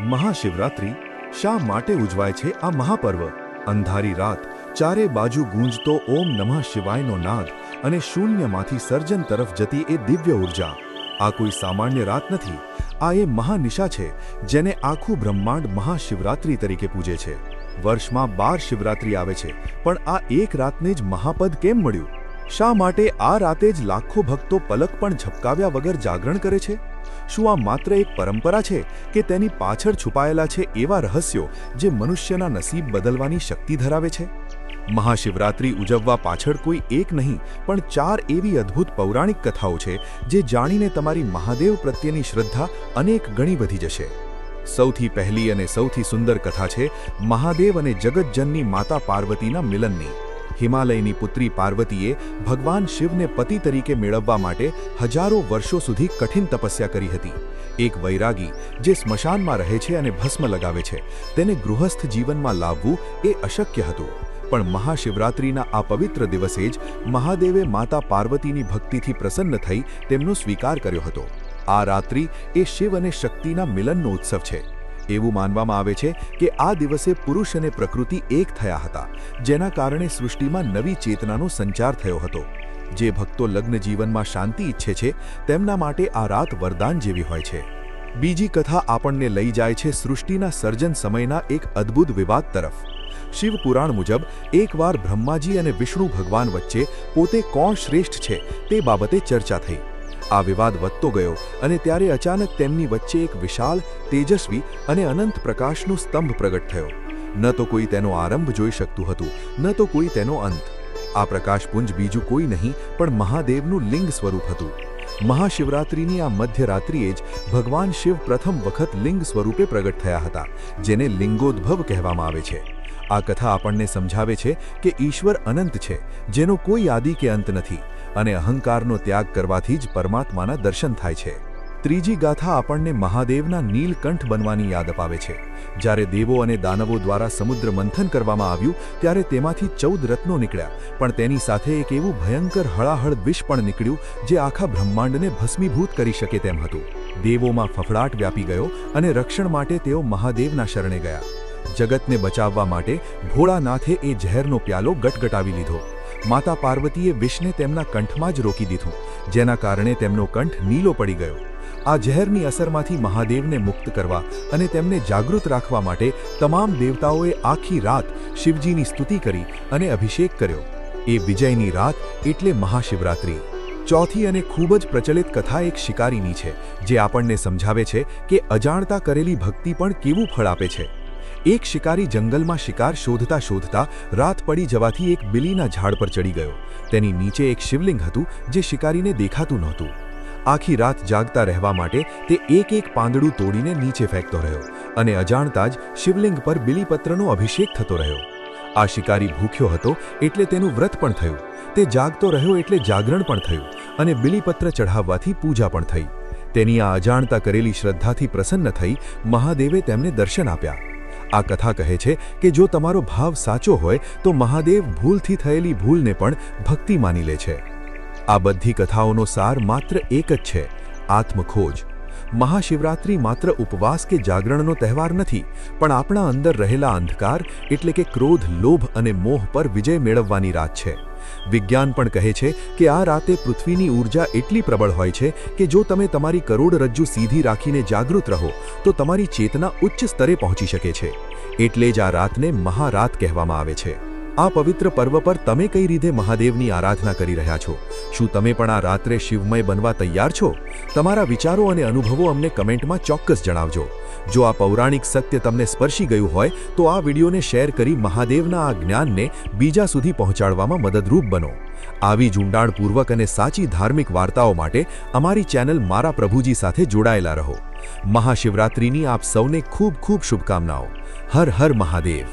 મહાશિવરાત્રિ શા માટે ઉજવાય છે? આ મહાપર્વ અંધારી રાત, ચારે બાજુ ગૂંજતો ઓમ નમઃ શિવાયનો નાદ અને શૂન્યમાંથી સર્જન તરફ જતી એ દિવ્ય ઉર્જા. આ કોઈ સામાન્ય રાત નથી, આ એ મહાનિશા છે જેને આખું બ્રહ્માંડ મહાશિવરાત્રિ તરીકે પૂજે છે. વર્ષમાં 12 શિવરાત્રિ આવે છે, પણ આ એક રાતને જ મહાપદ કેમ મળ્યું? શા માટે આ રાતે જ લાખો ભક્તો પલક પણ ઝપકાવ્યા વગર જાગરણ કરે છે? શું આ માત્ર એક પરંપરા છે કે તેની પાછળ છુપાયેલા છે એવા રહસ્યો જે મનુષ્યના નસીબ બદલવાની શક્તિ ધરાવે છે? મહાશિવરાત્રિ ઉજવવા પાછળ કોઈ એક નહીં પણ 4 એવી અદ્ભુત પૌરાણિક કથાઓ છે જે જાણીને તમારી મહાદેવ પ્રત્યેની શ્રદ્ધા અનેક ગણી વધી જશે. સૌથી પહેલી અને સૌથી સુંદર કથા છે મહાદેવ અને જગતજનની માતા પાર્વતીના મિલનની. હિમાલયની પુત્રી પાર્વતીએ ભગવાન શિવને પતિ તરીકે મેળવવા માટે હજારો વર્ષો સુધી કઠિન તપસ્યા કરી હતી. એક વૈરાગી જે સ્મશાનમાં રહે છે અને ભસ્મ લગાવે છે, તેને ગૃહસ્થ જીવનમાં લાવવું એ અશક્ય હતું. પણ મહાશિવરાત્રિના આ પવિત્ર દિવસે જ મહાદેવે માતા પાર્વતીની ભક્તિથી પ્રસન્ન થઈ તેમનો સ્વીકાર કર્યો હતો. આ રાત્રિ એ શિવ અને શક્તિના મિલનનો ઉત્સવ છે. એવું માનવામાં આવે છે કે આ દિવસે પુરુષ અને પ્રકૃતિ એક થયા હતા, જેના કારણે સૃષ્ટિમાં નવી ચેતનાનો સંચાર થયો હતો. જે ભક્તો લગ્ન જીવનમાં શાંતિ ઈચ્છે છે તેમના માટે આ રાત વરદાન જેવી હોય છે. બીજી કથા આપણને લઈ જાય છે સૃષ્ટિના સર્જન સમયના એક અદ્ભુત વિવાદ તરફ. શિવ પુરાણ મુજબ એકવાર બ્રહ્માજી અને વિષ્ણુ ભગવાન વચ્ચે પોતે કોણ શ્રેષ્ઠ છે તે બાબતે ચર્ચા થઈ. આ વિવાદ વધતો ગયો અને ત્યારે અચાનક તેમની વચ્ચે એક વિશાળ, તેજસ્વી અને અનંત પ્રકાશનો સ્તંભ પ્રગટ થયો. ન તો કોઈ તેનો આરંભ જોઈ શકતું હતું, ન તો કોઈ તેનો અંત. આ પ્રકાશપુંજ બીજું કોઈ નહીં પણ મહાદેવનું લિંગ સ્વરૂપ હતું. મહાશિવરાત્રિની આ મધ્યરાત્રિએ જ ભગવાન શિવ પ્રથમ વખત લિંગ સ્વરૂપે પ્રગટ થયા હતા, જેને લિંગોદ્ભવ કહેવામાં આવે છે. આ કથા આપણને સમજાવે છે કે ઈશ્વર અનંત છે, જેનો કોઈ આદિ કે અંત નથી, અને અહંકારનો ત્યાગ કરવાથી જ પરમાત્માના દર્શન થાય છે. ત્રીજી ગાથા આપણને મહાદેવના નીલકંઠ બનવાની યાદ અપાવે છે. જ્યારે દેવો અને દાનવો દ્વારા સમુદ્ર મંથન કરવામાં આવ્યું ત્યારે તેમાંથી 14 રત્નો નીકળ્યા, પણ તેની સાથે એક એવું ભયંકર હળાહળ વિષ પણ નીકળ્યું જે આખા બ્રહ્માંડને ભસ્મીભૂત કરી શકે તેમ હતું. દેવોમાં ફફડાટ વ્યાપી ગયો અને રક્ષણ માટે તેઓ મહાદેવના શરણે ગયા. જગતને બચાવવા માટે ભોળાનાથે એ ઝેરનો પ્યાલો ગટગટાવી લીધો. માતા પાર્વતીએ વિષને તેમના કંઠમાં જ રોકી દીધું, જેના કારણે તેમનો કંઠ નીલો પડી ગયો. આ ઝેરની અસરમાંથી મહાદેવને મુક્ત કરવા અને તેમને જાગૃત રાખવા માટે તમામ દેવતાઓએ આખી રાત શિવજીની સ્તુતિ કરી અને અભિષેક કર્યો. એ વિજયની રાત એટલે મહાશિવરાત્રિ. ચોથી અને ખૂબ જ પ્રચલિત કથા એક શિકારીની છે, જે આપણને સમજાવે છે કે અજાણતા કરેલી ભક્તિ પણ કેવું ફળ આપે છે. એક શિકારી જંગલમાં શિકાર શોધતા શોધતા રાત પડી જવાથી એક બિલીના ઝાડ પર ચડી ગયો. તેની નીચે એક શિવલિંગ હતું જે શિકારીને દેખાતું નહોતું. આખી રાત જાગતા રહેવા માટે તે એક પાંદડું તોડીને નીચે ફેંકતો રહ્યો અને અજાણતા જ શિવલિંગ પર બિલીપત્રનો અભિષેક થતો રહ્યો. આ શિકારી ભૂખ્યો હતો એટલે તેનું વ્રત પણ થયું. તે જાગતો રહ્યો એટલે જાગરણ પણ થયું અને બિલીપત્ર ચઢાવવાથી પૂજા પણ થઈ. તેની આ અજાણતા કરેલી શ્રદ્ધાથી પ્રસન્ન થઈ મહાદેવે તેમને દર્શન આપ્યા. આ કથા કહે છે કે જો તમારો ભાવ સાચો હોય તો મહાદેવ ભૂલથી થયેલી ભૂલને પણ ભક્તિ માની લે છે. આ બધી કથાઓનો સાર માત્ર એક જ છે: આત્મખોજ. મહાશિવરાત્રિ માત્ર ઉપવાસ કે જાગરણનો તહેવાર નથી, પણ આપણા અંદર રહેલા અંધકાર એટલે કે ક્રોધ, લોભ અને મોહ પર વિજય મેળવવાની રાત છે. વિજ્ઞાન પણ કહે છે કે આ રાતે પૃથ્વીની ઊર્જા એટલી પ્રબળ હોય છે કે જો તમે તમારી કરોડરજ્જુ સીધી રાખીને જાગૃત રહો તો તમારી ચેતના ઉચ્ચ સ્તરે પહોંચી શકે છે. એટલે જ આ રાતને મહારાત કહેવામાં આવે છે. આ પવિત્ર પર્વ પર તમે કઈ રીતે મહાદેવની આરાધના કરી રહ્યા છો? શું તમે પણ આ રાત્રે શિવમય બનવા તૈયાર છો? તમારા વિચારો અને અનુભવો અમને કમેન્ટમાં ચોક્કસ જણાવજો. જો આ પૌરાણિક સત્ય તમને સ્પર્શી ગયું હોય તો આ વિડીયોને શેર કરી મહાદેવના આ જ્ઞાનને બીજા સુધી પહોંચાડવામાં મદદરૂપ બનો. આવી જ ઊંડાણપૂર્વક અને સાચી ધાર્મિક વાર્તાઓ માટે અમારી ચેનલ મારા પ્રભુજી સાથે જોડાયેલા રહો. મહાશિવરાત્રિની આપ સૌને ખૂબ ખૂબ શુભકામનાઓ. હર હર મહાદેવ.